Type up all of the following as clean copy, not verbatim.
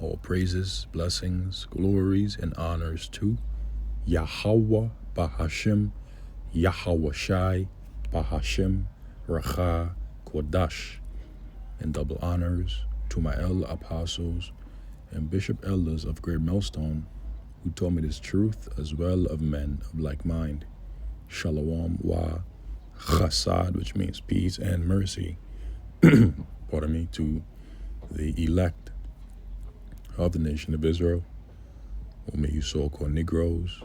All praises, blessings, glories, and honors to Yahweh Bahashim, Yahweh Shai, Bahashim, Racha, Kodash, and double honors to my elder apostles and bishop elders of Great Millstone, who taught me this truth, as well of men of like mind. Shalom wa chasad, which means peace and mercy, pardon me, to the elect of the nation of Israel, whom you so-called Negroes,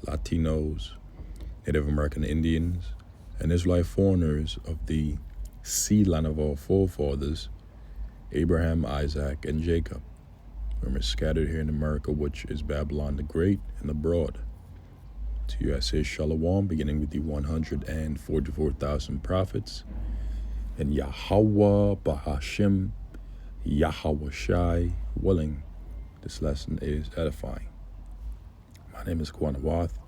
Latinos, Native American Indians, and Israelite foreigners of the seed line of our forefathers, Abraham, Isaac, and Jacob, whom are scattered here in America, which is Babylon the Great and abroad. To you I say Shalom, beginning with the 144,000 prophets, and Yahweh Bahashim, Yahweh Shai, willing. This lesson is edifying. My name is Kwana Wath,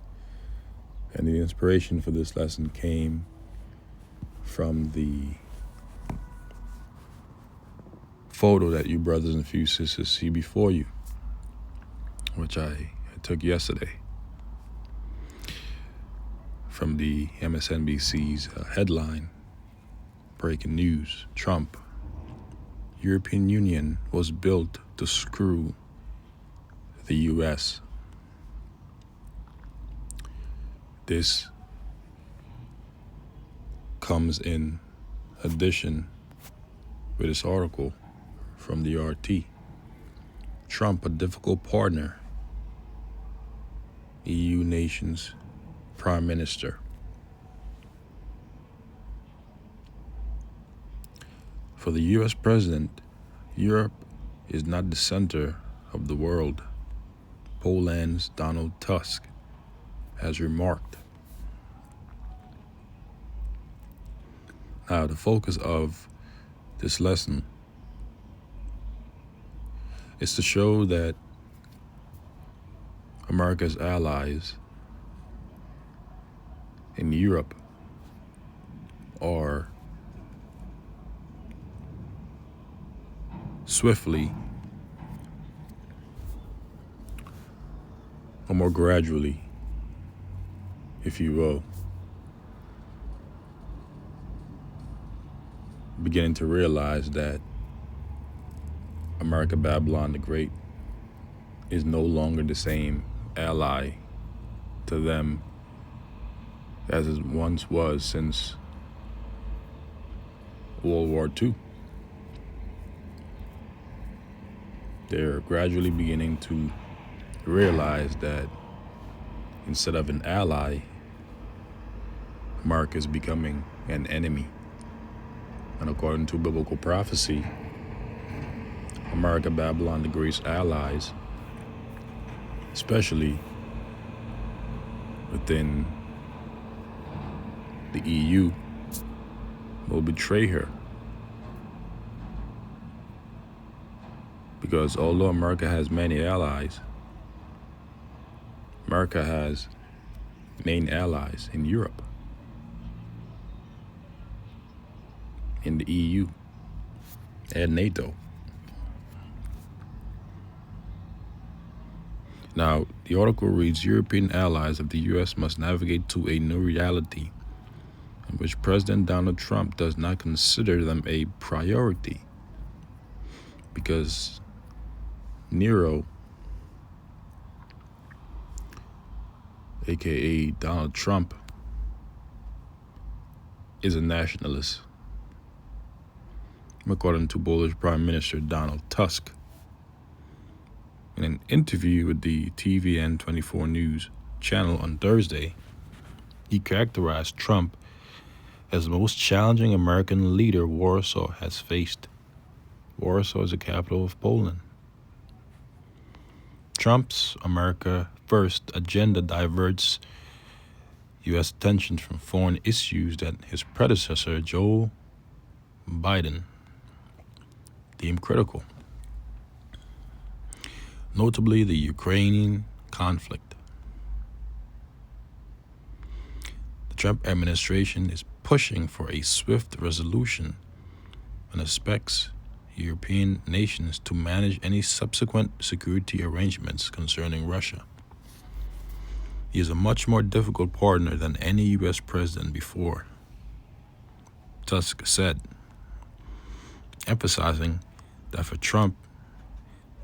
and the inspiration for this lesson came from the photo that you brothers and few sisters see before you, which I took yesterday from the MSNBC's headline, breaking news, Trump, European Union was built to screw the U.S. This comes in addition with this article from the RT. Trump, a difficult partner, EU nations prime minister. For the U.S. president, Europe is not the center of the world, Poland's Donald Tusk has remarked. Now, the focus of this lesson is to show that America's allies in Europe are swiftly or more gradually, if you will, beginning to realize that America Babylon the Great is no longer the same ally to them as it once was since World War II. They're gradually beginning to realize that instead of an ally, America is becoming an enemy. And according to biblical prophecy, America Babylon the Great's allies, especially within the EU, will betray her. Because although America has many allies, America has main allies in Europe, in the EU, and NATO. Now, the article reads, European allies of the U.S. must navigate to a new reality in which President Donald Trump does not consider them a priority because Nero, aka Donald Trump, is a nationalist, according to Polish Prime Minister Donald Tusk. In an interview with the TVN 24 News channel on Thursday, he characterized Trump as the most challenging American leader Warsaw has faced. Warsaw is the capital of Poland. Trump's America First agenda diverts U.S. attention from foreign issues that his predecessor, Joe Biden, deemed critical, notably the Ukrainian conflict. The Trump administration is pushing for a swift resolution and expects European nations to manage any subsequent security arrangements concerning Russia. He is a much more difficult partner than any U.S. president before, Tusk said, emphasizing that for Trump,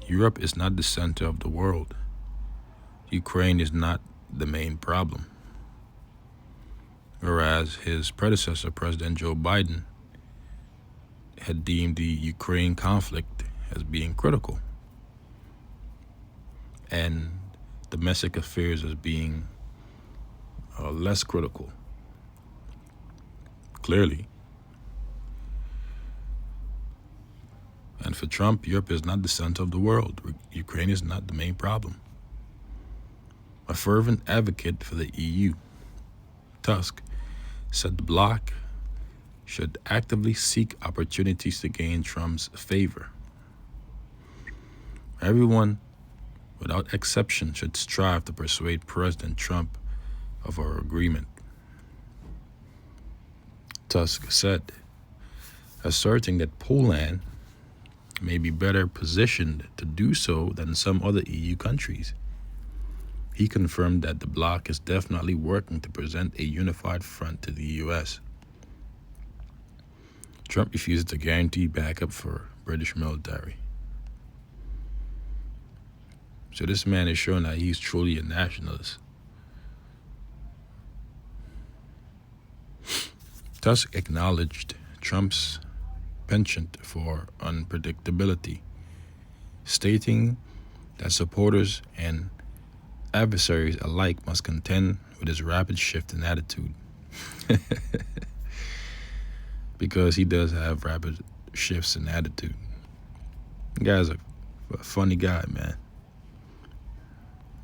Europe is not the center of the world. Ukraine is not the main problem. Whereas his predecessor, President Joe Biden, had deemed the Ukraine conflict as being critical and domestic affairs as being less critical. Clearly. And for Trump, Europe is not the center of the world. Ukraine is not the main problem. A fervent advocate for the EU, Tusk said the bloc should actively seek opportunities to gain Trump's favor. Everyone, without exception, should strive to persuade President Trump of our agreement, Tusk said, asserting that Poland may be better positioned to do so than some other EU countries. He confirmed that the bloc is definitely working to present a unified front to the U.S. Trump refuses to guarantee backup for British military. So this man is showing that he's truly a nationalist. Tusk acknowledged Trump's penchant for unpredictability, stating that supporters and adversaries alike must contend with his rapid shift in attitude. Because he does have rapid shifts in attitude. The guy's a funny guy, man.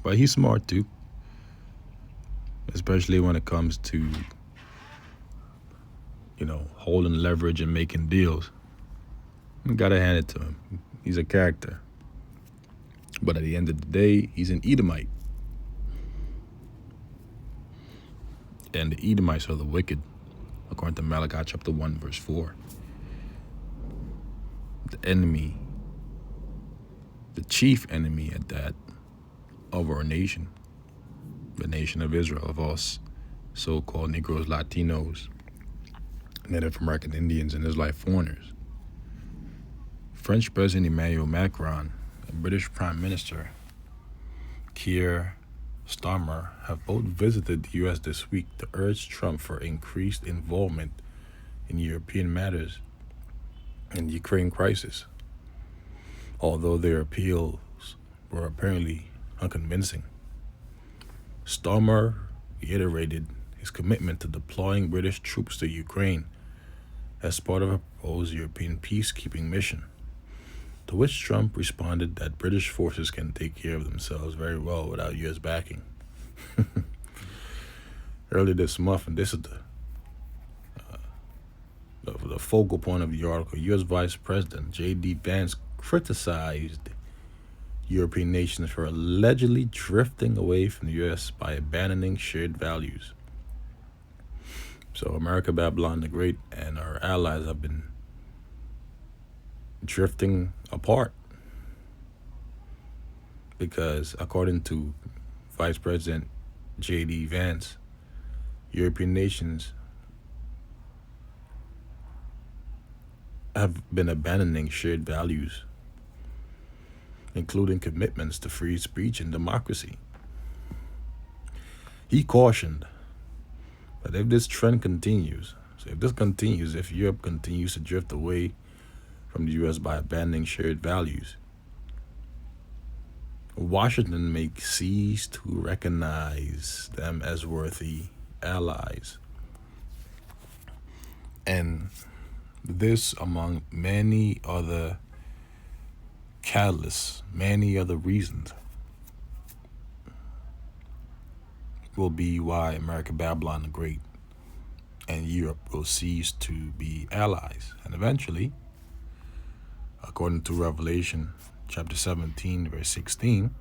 But he's smart too. Especially when it comes to, holding leverage and making deals. You gotta hand it to him. He's a character. But at the end of the day, he's an Edomite. And the Edomites are the wicked, according to Malachi chapter 1, verse 4. The enemy, the chief enemy at that, of our nation, the nation of Israel, of us so-called Negroes, Latinos, Native American Indians, and Israelite foreigners. French President Emmanuel Macron and British Prime Minister Keir Starmer have both visited the U.S. this week to urge Trump for increased involvement in European matters and the Ukraine crisis, although their appeals were apparently unconvincing. Starmer reiterated his commitment to deploying British troops to Ukraine as part of a proposed European peacekeeping mission, to which Trump responded that British forces can take care of themselves very well without U.S. backing. Earlier this month, and this is the focal point of the article, U.S. Vice President J.D. Vance criticized European nations for allegedly drifting away from the U.S. by abandoning shared values. So America, Babylon the Great, and our allies have been drifting apart because, according to Vice President J.D. Vance, European nations have been abandoning shared values, including commitments to free speech and democracy. He cautioned that if this trend continues, if Europe continues to drift away from the U.S. by abandoning shared values, Washington may cease to recognize them as worthy allies. And this, among many other catalysts, many other reasons, will be why America, Babylon the Great, and Europe will cease to be allies. And eventually, according to Revelation chapter 17, verse 16,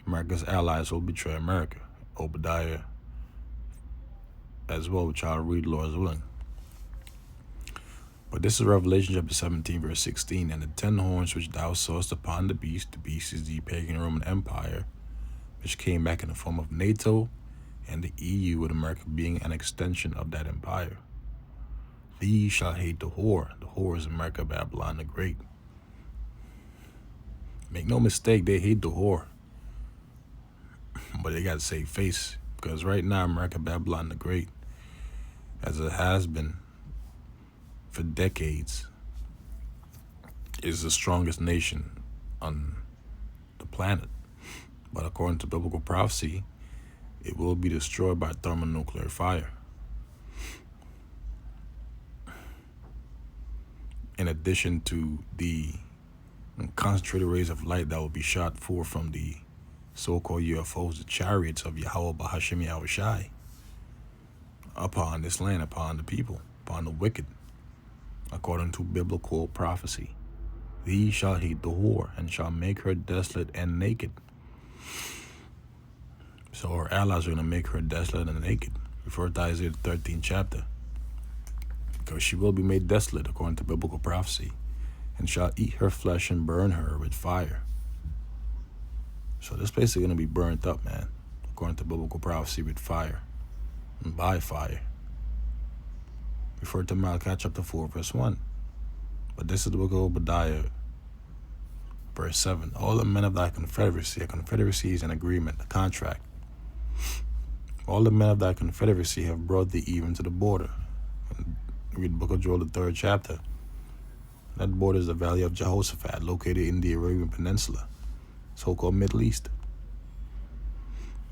America's allies will betray America. Obadiah as well, which I'll read, Lord's willing. But this is Revelation chapter 17, verse 16. And the 10 horns which thou sawest upon the beast is the pagan Roman Empire, which came back in the form of NATO and the EU, with America being an extension of that empire. These shall hate the whore. The whore is America, Babylon the Great. Make no mistake, they hate the whore. But they got to save face, because right now, America, Babylon the Great, as it has been for decades, is the strongest nation on the planet. But according to biblical prophecy, it will be destroyed by thermonuclear fire. In addition to the concentrated rays of light that will be shot forth from the so-called UFOs, the chariots of Yahweh Bahashim Yahushai, upon this land, upon the people, upon the wicked, according to biblical prophecy. These shall hate the whore, and shall make her desolate and naked. So her allies are going to make her desolate and naked. Refer to Isaiah 13th chapter. Because she will be made desolate, according to biblical prophecy, and shall eat her flesh and burn her with fire. So this place is going to be burnt up, man, according to biblical prophecy, with fire and by fire. Refer to Malachi chapter 4, verse 1. But this is the book of Obadiah, verse 7. All the men of thy confederacy, a confederacy is an agreement, a contract. All the men of thy confederacy have brought thee even to the border. And read the book of Joel, the 3rd chapter. That border is the valley of Jehoshaphat, located in the Arabian Peninsula, so-called Middle East.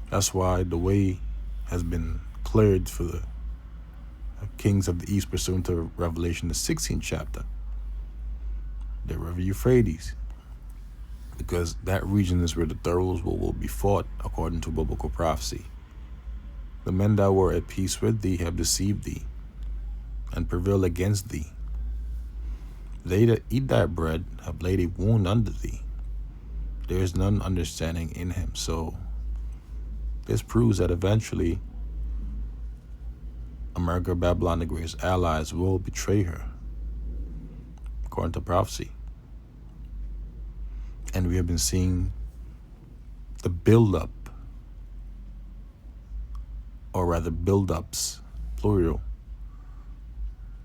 That's why the way has been cleared for the kings of the East pursuant to Revelation, the 16th chapter, the River Euphrates, because that region is where the thoroughs will be fought according to biblical prophecy. The men that were at peace with thee have deceived thee and prevailed against thee. They that eat thy bread have laid a wound under thee. There is none understanding in him. So this proves that eventually America, Babylon the Great's allies will betray her, according to prophecy. And we have been seeing the build-up, or rather build-ups, plural,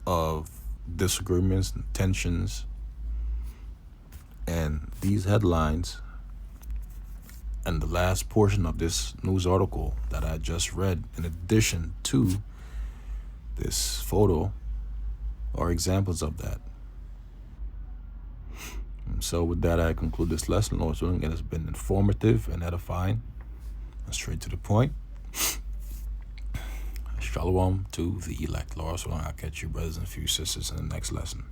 of disagreements and tensions. And these headlines and the last portion of this news article that I just read, in addition to this photo, are examples of that. And so with that, I conclude this lesson. Lord's willing, it has been informative and edifying and straight to the point. Shalom to the elect. Lord's willing, I'll catch you brothers and a few sisters in the next lesson.